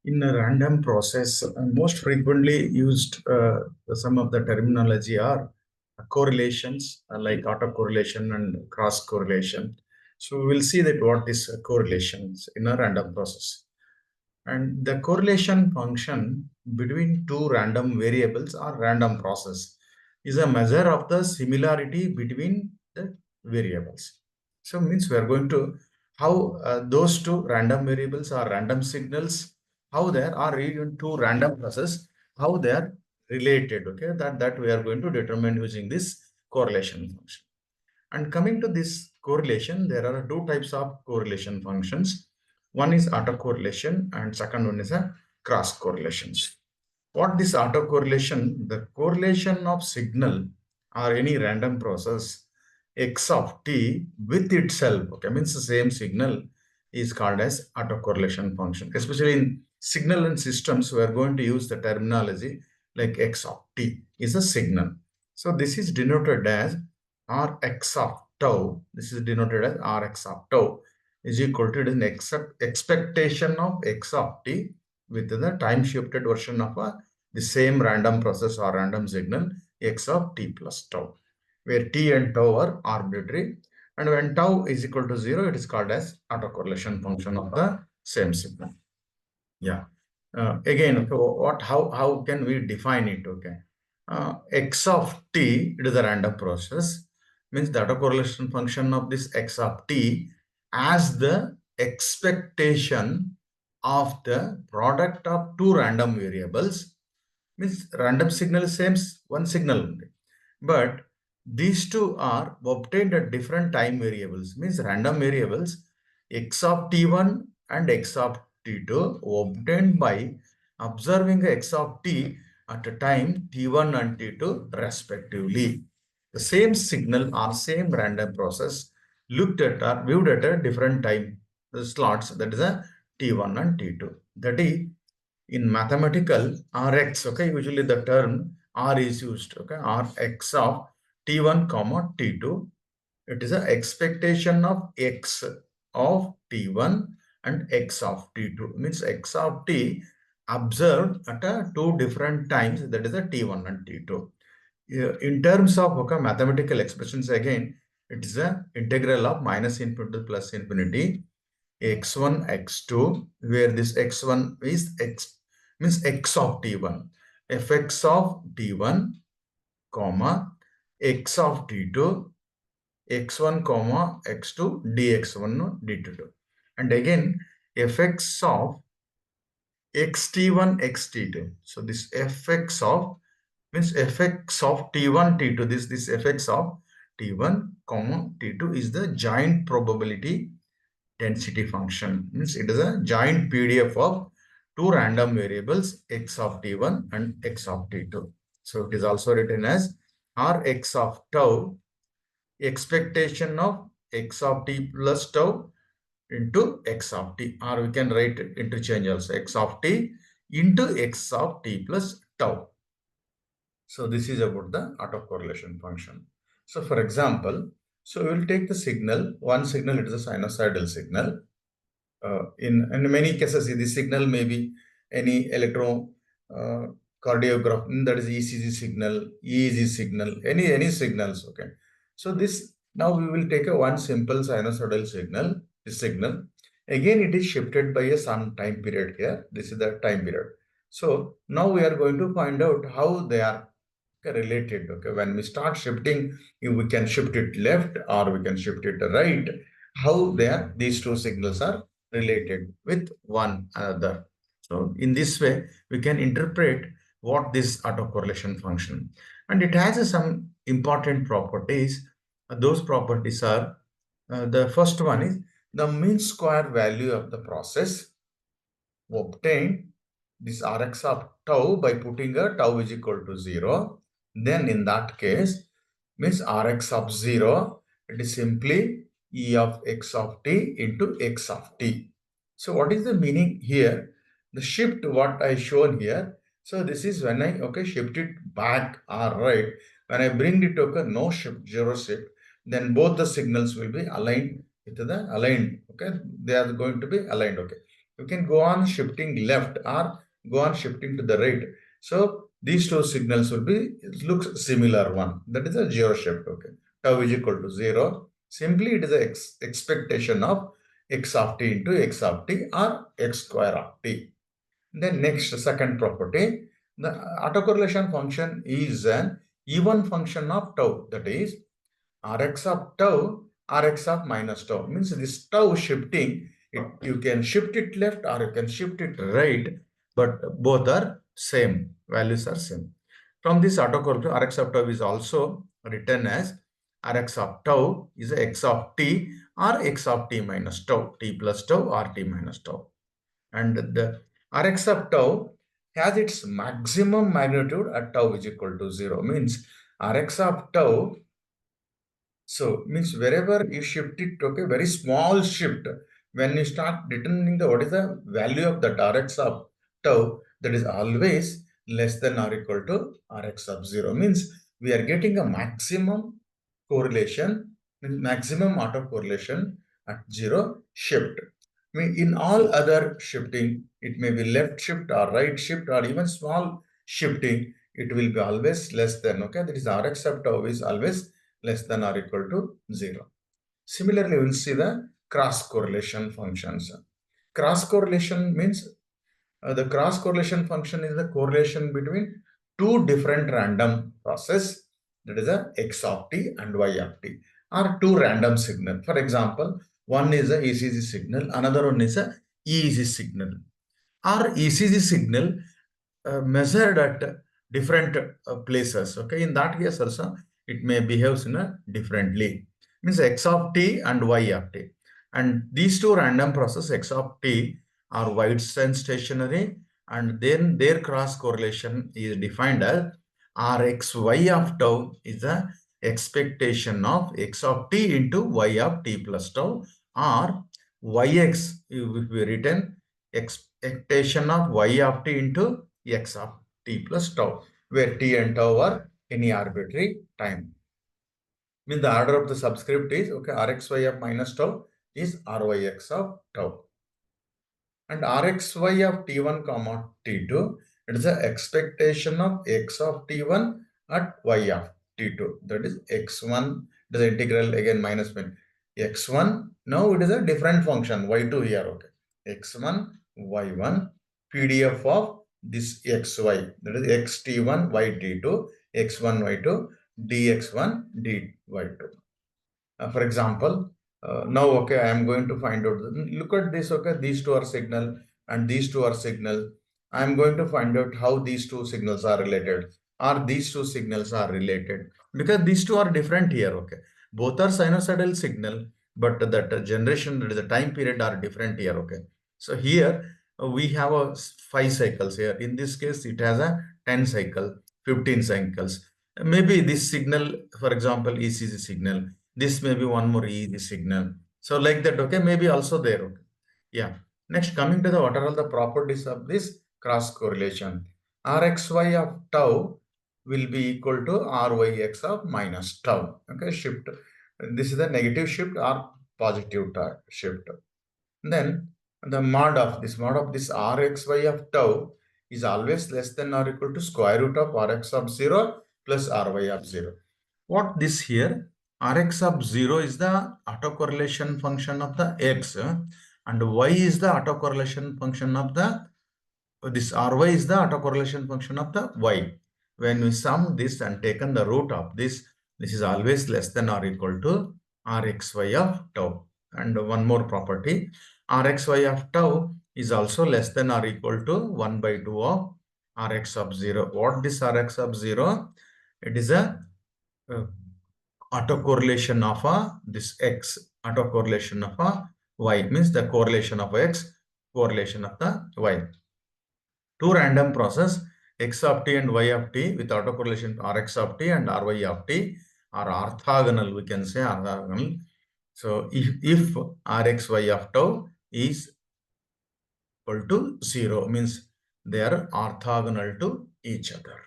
In a random process, most frequently used some of the terminology are correlations like autocorrelation and cross correlation. So we will see that what is correlations in a random process. And the correlation function between two random variables or random process is a measure of the similarity between the variables. So means we are going to how those two random variables or random signals, how there are even two random processes, how they are related. Okay, that we are going to determine using this correlation function. And coming to this correlation, there are two types of correlation functions. One is autocorrelation and second one is a cross correlations. What this autocorrelation? The correlation of signal or any random process x of t with itself, okay, means the same signal is called as autocorrelation function. Especially in signal and systems, we are going to use the terminology like x of t is a signal. So this is denoted as Rx of tau. This is denoted as Rx of tau is equal to an expectation of x of t with the time shifted version of the same random process or random signal x of t plus tau, where t and tau are arbitrary, and when tau is equal to 0, it is called as autocorrelation function of the same signal. Yeah. Again, okay, how can we define it? Okay, x of t, it is a random process, means the autocorrelation function of this x of t as the expectation of the product of two random variables. Means random signal is same one signal only, but these two are obtained at different time variables. Means random variables x of t1 and x of t2 obtained by observing x of t at a time t1 and t2 respectively. The same signal or same random process looked at or viewed at a different time slots, that is a t1 and t2. That is in mathematical Rx, okay, usually the term R is used, okay, Rx of t1 comma t2. It is an expectation of x of t1 and x of t2, means x of t observed at two different times, that is a t1 and t2. In terms of okay, mathematical expressions, again, it is a integral of minus infinity to plus infinity x1 x2, where this x1 is x means x of t1, fx of t1 comma x of t2, x1 comma x2 dx1 dt2, and again fx of xt1 xt2. So this fx of means fx of t1 t2, this fx of t1 comma t2 is the joint probability density function. Means it is a joint PDF of two random variables x of t1 and x of t2. So it is also written as Rx of tau, expectation of x of t plus tau into x of t, or we can write interchange also x of t into x of t plus tau. So this is about the autocorrelation function. So for example, so we will take the signal, one signal, it is a sinusoidal signal. In many cases, the signal may be any electrocardiograph, that is ECG signal, EEG signal, any signals. Okay. So this now we will take a one simple sinusoidal signal. This signal again it is shifted by a some time period here. This is the time period. So now we are going to find out how they are related. Okay, when we start shifting, we can shift it left or we can shift it right. How they are these two signals are related with one another. So in this way, we can interpret what this autocorrelation function, and it has some important properties. Those properties are the first one is the mean square value of the process obtained this Rx of tau by putting a tau is equal to 0. Then in that case, means Rx of 0, it is simply E of x of t into x of t. So what is the meaning here? The shift what I shown here. So this is when I shift it back or right. When I bring it to no shift, zero shift, then both the signals will be aligned with the aligned. Okay, they are going to be aligned. Okay. you can go on shifting left or go on shifting to the right. So these two signals will be, it looks similar one. That is a zero shift. Okay. Tau is equal to 0. Simply it is a expectation of x of t into x of t or x square of t. Then next, second property, the autocorrelation function is an even function of tau. That is Rx of tau, Rx of minus tau. Means this tau shifting, you can shift it left or you can shift it right, but both are same, values are same. From this autocorrelation, Rx of tau is also written as Rx of tau is x of t or x of t minus tau, t plus tau or t minus tau. And the Rx of tau has its maximum magnitude at tau is equal to 0. Means Rx of tau, so means wherever you shift it, okay, very small shift. When you start determining the what is the value of the Rx of tau, that is always less than or equal to Rx of 0. Means we are getting a maximum correlation, maximum autocorrelation at 0 shift. I mean, in all other shifting, it may be left shift or right shift or even small shifting, it will be always less than, okay, that is Rx of tau is always less than or equal to 0. Similarly, we'll see the cross correlation functions. Cross correlation means the cross correlation function is the correlation between two different random process, that is a x of t and y of t, or two random signal. For example, one is a ECG signal, another one is a EEG signal. Our ECG signal measured at different places. Okay, in that case also it may behave in a differently. Means x of t and y of t, and these two random process x of t are Wheatstone stationary, and then their cross correlation is defined as Rxy of tau is the expectation of x of t into y of t plus tau, or yx if we written expectation of y of t into x of t plus tau, where t and tau are any arbitrary time. Mean the order of the subscript is, okay, Rxy of minus tau is Ryx of tau. And Rxy of t1 comma t2, it is the expectation of x of t1 at y of t2. That is x1, it is integral again minus 1. x1, now it is a different function, y2 here, okay. x1, y1, PDF of this xy, that is xt1, yt2, x1, y2, dx1, dy2. For example, now, okay, I am going to find out, look at this, okay, these two are signal and these two are signal. I am going to find out how these two signals are related, or these two signals are related, because these two are different here, okay. Both are sinusoidal signal, but that generation, that is the time period are different here, okay. So here we have a 5 cycles here. In this case, it has a 10 cycle, 15 cycles. Maybe this signal, for example, ECG signal, this may be one more EEG signal. So like that, okay, maybe also there. Okay. Yeah. Next, coming to the what are all the properties of this cross correlation. Rxy of tau will be equal to Ryx of minus tau. Okay, shift. This is the negative shift or positive shift. Then the mod of this Rxy of tau is always less than or equal to square root of Rx of 0 plus Ry of 0. What this here? Rx of 0 is the autocorrelation function of the x, and y is the autocorrelation function of the, this Ry is the autocorrelation function of the y. When we sum this and taken the root of this is always less than or equal to Rxy of tau. And one more property, Rxy of tau is also less than or equal to 1 by 2 of Rx of 0. What this Rx of 0? It is a autocorrelation of this x, autocorrelation of y, means the correlation of x, correlation of the y. Two random process, x of t and y of t, with autocorrelation Rx of t and Ry of t are orthogonal, we can say orthogonal. So if Rxy of tau is equal to 0, means they are orthogonal to each other.